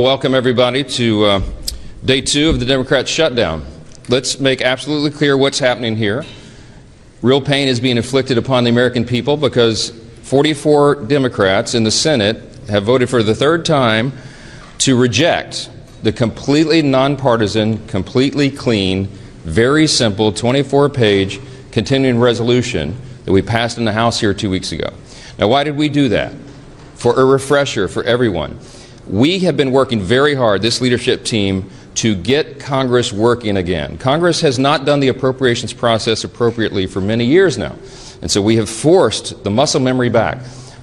Welcome everybody to day 2 of the Democrats' shutdown. Let's make absolutely clear what's happening here. Real pain is being inflicted upon the American people because 44 Democrats in the Senate have voted for the third time to reject the completely nonpartisan, completely clean, very simple 24-page continuing resolution that we passed in the House here 2 weeks ago. Now, why did we do that? For a refresher for everyone. We have been working very hard, this leadership team, to get Congress working again. Congress has not done the appropriations process appropriately for many years now, and so we have forced the muscle memory back.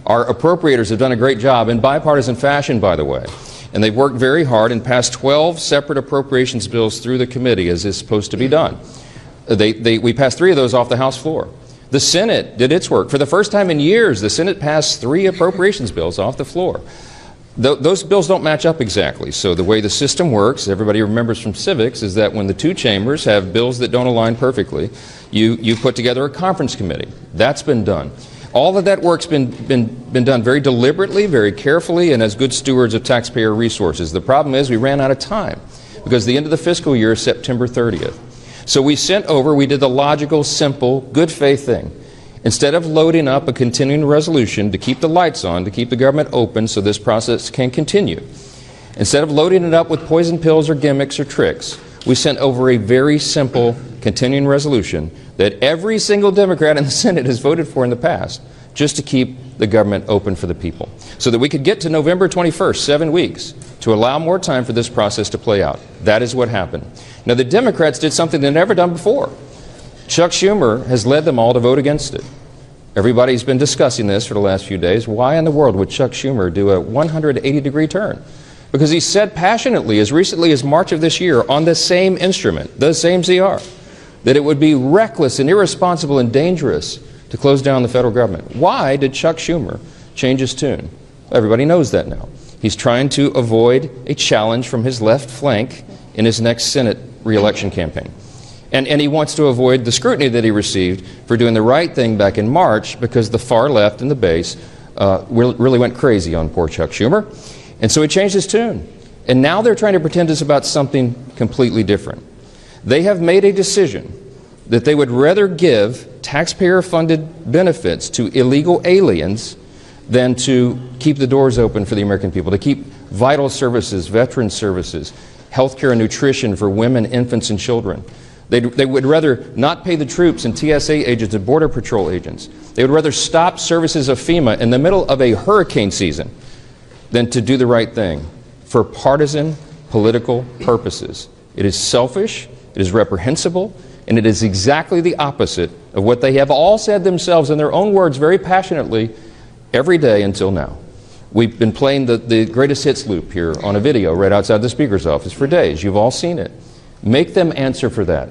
Our appropriators have done a great job in bipartisan fashion, by the way, and they've worked very hard and passed 12 separate appropriations bills through the committee as is supposed to be done. We passed 3 of those off the House floor. The Senate did its work. For the first time in years, the Senate passed 3 appropriations bills off the floor. Those bills don't match up exactly. So the way the system works, everybody remembers from civics, is that when the 2 chambers have bills that don't align perfectly, you put together a conference committee. That's been done. All of that work's been done very deliberately, very carefully, and as good stewards of taxpayer resources. The problem is we ran out of time because the end of the fiscal year is September 30th. So we did the logical, simple, good faith thing. Instead of loading up a continuing resolution to keep the lights on, to keep the government open so this process can continue, instead of loading it up with poison pills or gimmicks or tricks, we sent over a very simple continuing resolution that every single Democrat in the Senate has voted for in the past, just to keep the government open for the people, so that we could get to November 21st, 7 weeks, to allow more time for this process to play out. That is what happened. Now, the Democrats did something they've never done before. Chuck Schumer has led them all to vote against it. Everybody's been discussing this for the last few days. Why in the world would Chuck Schumer do a 180-degree turn? Because he said passionately, as recently as March of this year, on the same instrument, the same CR, that it would be reckless and irresponsible and dangerous to close down the federal government. Why did Chuck Schumer change his tune? Everybody knows that now. He's trying to avoid a challenge from his left flank in his next Senate re-election campaign. And he wants to avoid the scrutiny that he received for doing the right thing back in March, because the far left and the base really went crazy on poor Chuck Schumer. And so he changed his tune. And now they're trying to pretend it's about something completely different. They have made a decision that they would rather give taxpayer-funded benefits to illegal aliens than to keep the doors open for the American people, to keep vital services, veteran services, health care and nutrition for women, infants, and children. They would rather not pay the troops and TSA agents and Border Patrol agents. They would rather stop services of FEMA in the middle of a hurricane season than to do the right thing for partisan political purposes. It is selfish, it is reprehensible, and it is exactly the opposite of what they have all said themselves in their own words very passionately every day until now. We've been playing the greatest hits loop here on a video right outside the Speaker's office for days. You've all seen it. Make them answer for that.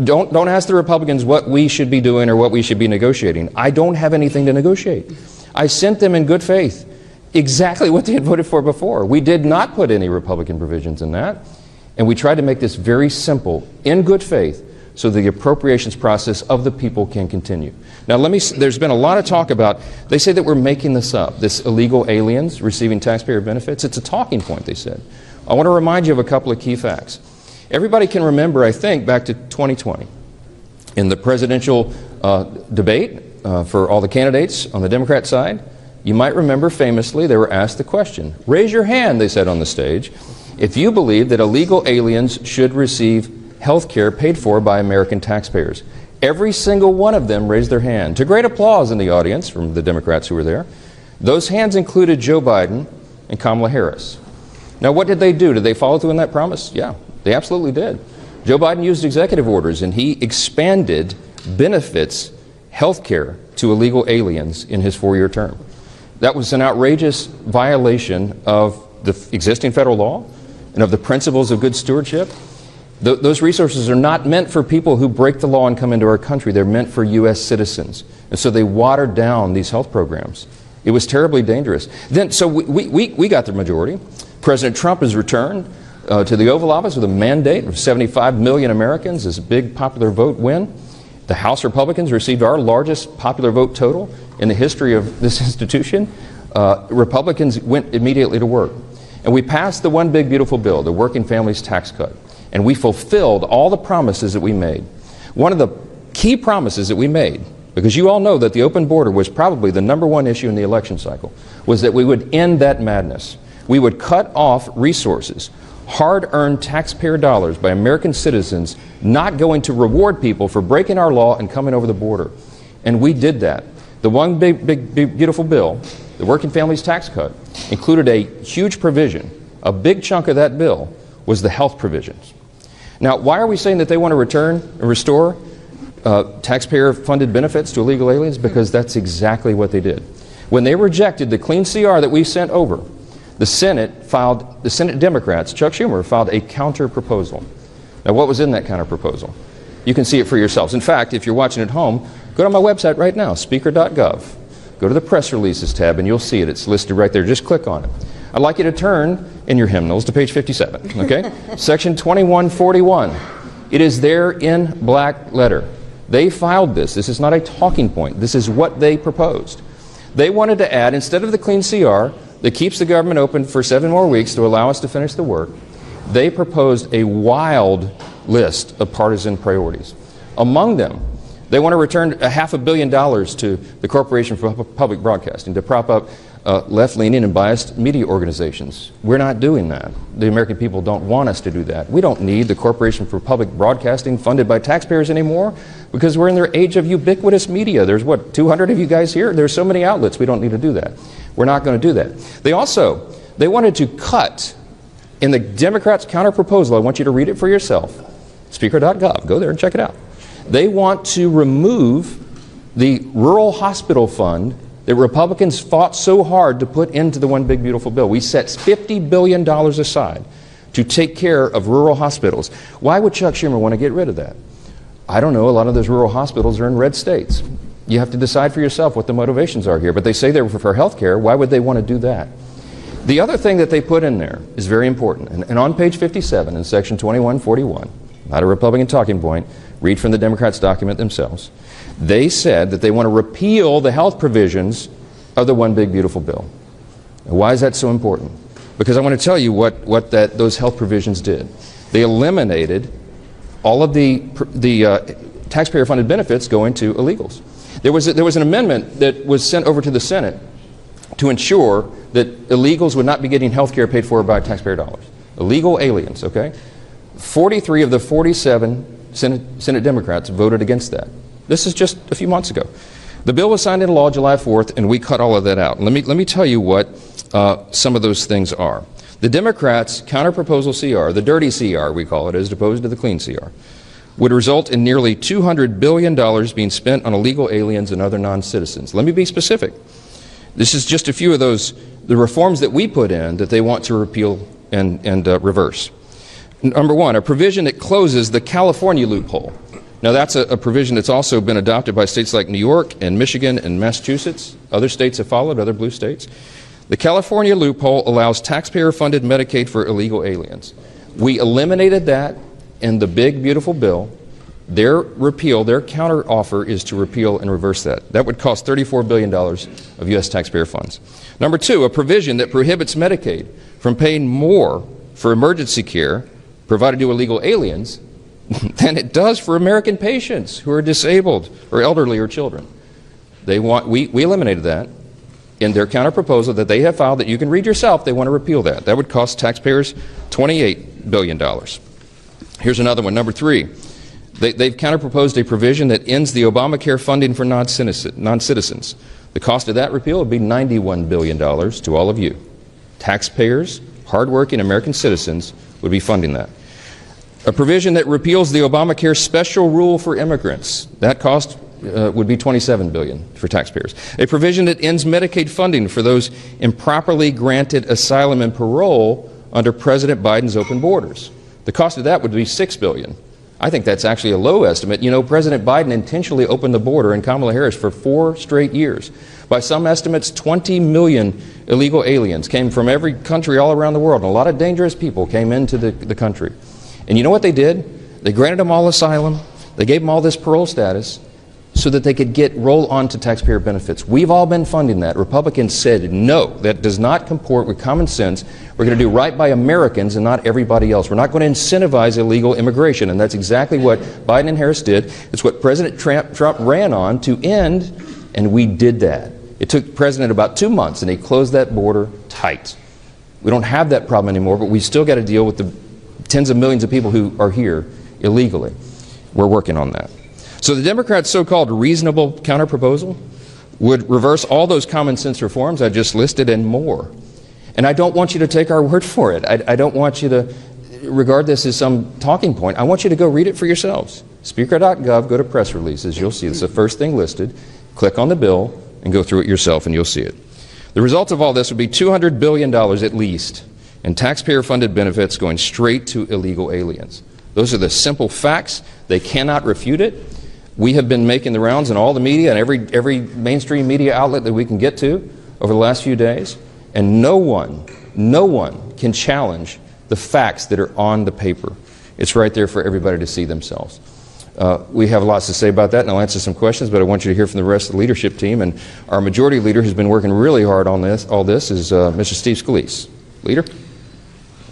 Don't ask the Republicans what we should be doing or what we should be negotiating. I don't have anything to negotiate. I sent them in good faith exactly what they had voted for before. We did not put any Republican provisions in that, and we tried to make this very simple, in good faith, so the appropriations process of the people can continue. Now, there's been a lot of talk about, they say that we're making this up, this illegal aliens receiving taxpayer benefits. It's a talking point, they said. I want to remind you of a couple of key facts. Everybody can remember, I think, back to 2020. In the presidential debate for all the candidates on the Democrat side, you might remember famously they were asked the question, raise your hand, they said on the stage, if you believe that illegal aliens should receive health care paid for by American taxpayers. Every single one of them raised their hand, to great applause in the audience from the Democrats who were there. Those hands included Joe Biden and Kamala Harris. Now, what did they do? Did they follow through on that promise? Yeah. They absolutely did. Joe Biden used executive orders, and he expanded benefits, health care, to illegal aliens in his 4-year term. That was an outrageous violation of the existing federal law and of the principles of good stewardship. Those resources are not meant for people who break the law and come into our country. They're meant for U.S. citizens. And so they watered down these health programs. It was terribly dangerous. So we got the majority. President Trump has returned to the Oval Office with a mandate of 75 million Americans, this big popular vote win. The House Republicans received our largest popular vote total in the history of this institution. Republicans went immediately to work. And we passed the one big beautiful bill, the Working Families Tax Cut. And we fulfilled all the promises that we made. One of the key promises that we made, because you all know that the open border was probably the #1 issue in the election cycle, was that we would end that madness. We would cut off resources, hard-earned taxpayer dollars by American citizens not going to reward people for breaking our law and coming over the border. And we did that. The one big beautiful bill, the Working Families Tax Cut, included a huge provision. A big chunk of that bill was the health provisions. Now, why are we saying that they want to return and restore taxpayer-funded benefits to illegal aliens? Because that's exactly what they did. When they rejected the clean CR that we sent over, the Senate Democrats, Chuck Schumer, filed a counterproposal. Now, what was in that counterproposal? You can see it for yourselves. In fact, if you're watching at home, go to my website right now, speaker.gov. Go to the press releases tab and you'll see it. It's listed right there. Just click on it. I'd like you to turn in your hymnals to page 57, okay? Section 2141. It is there in black letter. They filed this. This is not a talking point. This is what they proposed. They wanted to add, instead of the clean CR that keeps the government open for 7 more weeks to allow us to finish the work, they proposed a wild list of partisan priorities. Among them, they want to return $500 million to the Corporation for Public Broadcasting to prop up left-leaning and biased media organizations. We're not doing that. The American people don't want us to do that. We don't need the Corporation for Public Broadcasting funded by taxpayers anymore because we're in their age of ubiquitous media. There's, what, 200 of you guys here? There's so many outlets. We don't need to do that. We're not going to do that. They wanted to cut, in the Democrats' counterproposal, I want you to read it for yourself, speaker.gov. Go there and check it out. They want to remove the rural hospital fund that Republicans fought so hard to put into the one big beautiful bill. We set $50 billion aside to take care of rural hospitals. Why would Chuck Schumer want to get rid of that? I don't know. A lot of those rural hospitals are in red states. You have to decide for yourself what the motivations are here. But they say they're for health care. Why would they want to do that? The other thing that they put in there is very important. And on page 57 in section 2141, not a Republican talking point, read from the Democrats' document themselves. They said that they want to repeal the health provisions of the one big beautiful bill. Now, why is that so important? Because I want to tell you what those health provisions did. They eliminated all of the taxpayer-funded benefits going to illegals. There was an amendment that was sent over to the Senate to ensure that illegals would not be getting health care paid for by taxpayer dollars. Illegal aliens, okay? 43 of the 47 Senate Democrats voted against that. This is just a few months ago. The bill was signed into law July 4th, and we cut all of that out. Let me tell you what some of those things are. The Democrats' counterproposal CR, the dirty CR we call it, as opposed to the clean CR, would result in nearly $200 billion being spent on illegal aliens and other non-citizens. Let me be specific. This is just a few of the reforms that we put in that they want to repeal and reverse. Number one, a provision that closes the California loophole. Now, that's a provision that's also been adopted by states like New York and Michigan and Massachusetts. Other states have followed, other blue states. The California loophole allows taxpayer-funded Medicaid for illegal aliens. We eliminated that in the big, beautiful bill. Their counteroffer is to repeal and reverse that. That would cost $34 billion of U.S. taxpayer funds. Number two, a provision that prohibits Medicaid from paying more for emergency care provided to illegal aliens than it does for American patients who are disabled or elderly or children. We eliminated that in their counterproposal that they have filed that you can read yourself. They want to repeal that. That would cost taxpayers $28 billion. Here's another one, number three. They've counterproposed a provision that ends the Obamacare funding for non-citizens. The cost of that repeal would be $91 billion to all of you. Taxpayers, hardworking American citizens would be funding that. A provision that repeals the Obamacare special rule for immigrants. That cost would be $27 billion for taxpayers. A provision that ends Medicaid funding for those improperly granted asylum and parole under President Biden's open borders. The cost of that would be $6 billion. I think that's actually a low estimate. You know, President Biden intentionally opened the border and Kamala Harris for 4 straight years. By some estimates, 20 million illegal aliens came from every country all around the world, and a lot of dangerous people came into the country. And you know what they did? They granted them all asylum. They gave them all this parole status. so that they could roll on to taxpayer benefits. We've all been funding that. Republicans said, no, that does not comport with common sense. We're going to do right by Americans and not everybody else. We're not going to incentivize illegal immigration. And that's exactly what Biden and Harris did. It's what President Trump ran on to end, and we did that. It took the president about 2 months, and he closed that border tight. We don't have that problem anymore, but we still got to deal with the tens of millions of people who are here illegally. We're working on that. So the Democrats' so-called reasonable counterproposal would reverse all those common sense reforms I just listed and more. And I don't want you to take our word for it. I don't want you to regard this as some talking point. I want you to go read it for yourselves. Speaker.gov, go to press releases. You'll see it's the first thing listed. Click on the bill and go through it yourself, and you'll see it. The result of all this would be $200 billion at least in taxpayer-funded benefits going straight to illegal aliens. Those are the simple facts. They cannot refute it. We have been making the rounds in all the media and every mainstream media outlet that we can get to over the last few days, and no one can challenge the facts that are on the paper. It's right there for everybody to see themselves. We have lots to say about that, and I'll answer some questions, but I want you to hear from the rest of the leadership team. And our majority leader, who's been working really hard on all this, is Mr. Steve Scalise. Leader?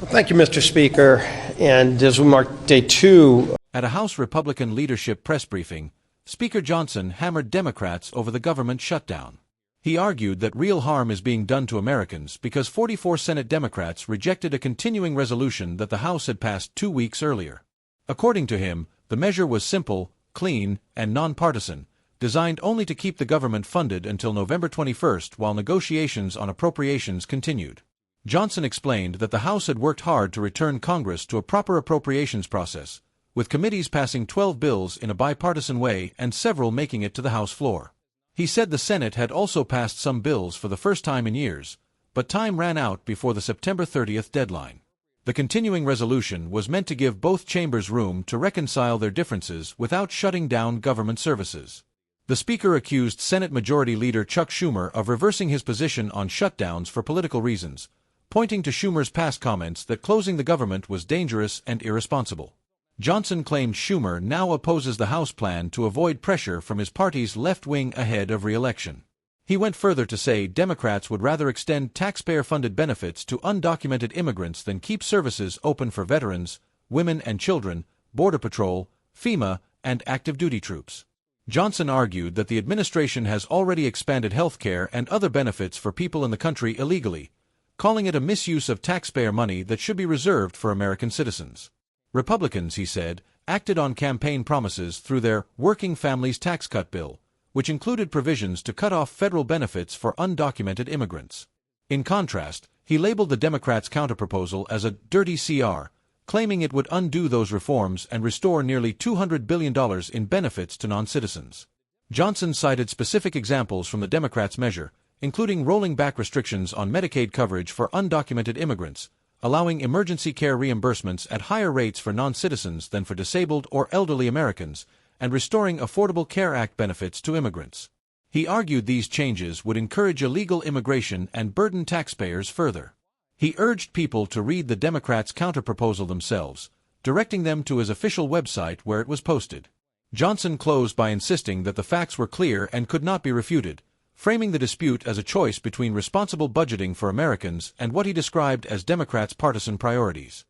Well, thank you, Mr. Speaker. And as we mark day 2... At a House Republican leadership press briefing, Speaker Johnson hammered Democrats over the government shutdown. He argued that real harm is being done to Americans because 44 Senate Democrats rejected a continuing resolution that the House had passed 2 weeks earlier. According to him, the measure was simple, clean, and nonpartisan, designed only to keep the government funded until November 21st while negotiations on appropriations continued. Johnson explained that the House had worked hard to return Congress to a proper appropriations process, with committees passing 12 bills in a bipartisan way and several making it to the House floor. He said the Senate had also passed some bills for the first time in years, but time ran out before the September 30th deadline. The continuing resolution was meant to give both chambers room to reconcile their differences without shutting down government services. The Speaker accused Senate Majority Leader Chuck Schumer of reversing his position on shutdowns for political reasons, pointing to Schumer's past comments that closing the government was dangerous and irresponsible. Johnson claimed Schumer now opposes the House plan to avoid pressure from his party's left wing ahead of re-election. He went further to say Democrats would rather extend taxpayer-funded benefits to undocumented immigrants than keep services open for veterans, women and children, Border Patrol, FEMA, and active duty troops. Johnson argued that the administration has already expanded health care and other benefits for people in the country illegally, calling it a misuse of taxpayer money that should be reserved for American citizens. Republicans, he said, acted on campaign promises through their Working Families Tax Cut bill, which included provisions to cut off federal benefits for undocumented immigrants. In contrast, he labeled the Democrats' counterproposal as a dirty CR, claiming it would undo those reforms and restore nearly $200 billion in benefits to non-citizens. Johnson cited specific examples from the Democrats' measure, including rolling back restrictions on Medicaid coverage for undocumented immigrants, allowing emergency care reimbursements at higher rates for non-citizens than for disabled or elderly Americans, and restoring Affordable Care Act benefits to immigrants. He argued these changes would encourage illegal immigration and burden taxpayers further. He urged people to read the Democrats' counterproposal themselves, directing them to his official website where it was posted. Johnson closed by insisting that the facts were clear and could not be refuted, framing the dispute as a choice between responsible budgeting for Americans and what he described as Democrats' partisan priorities.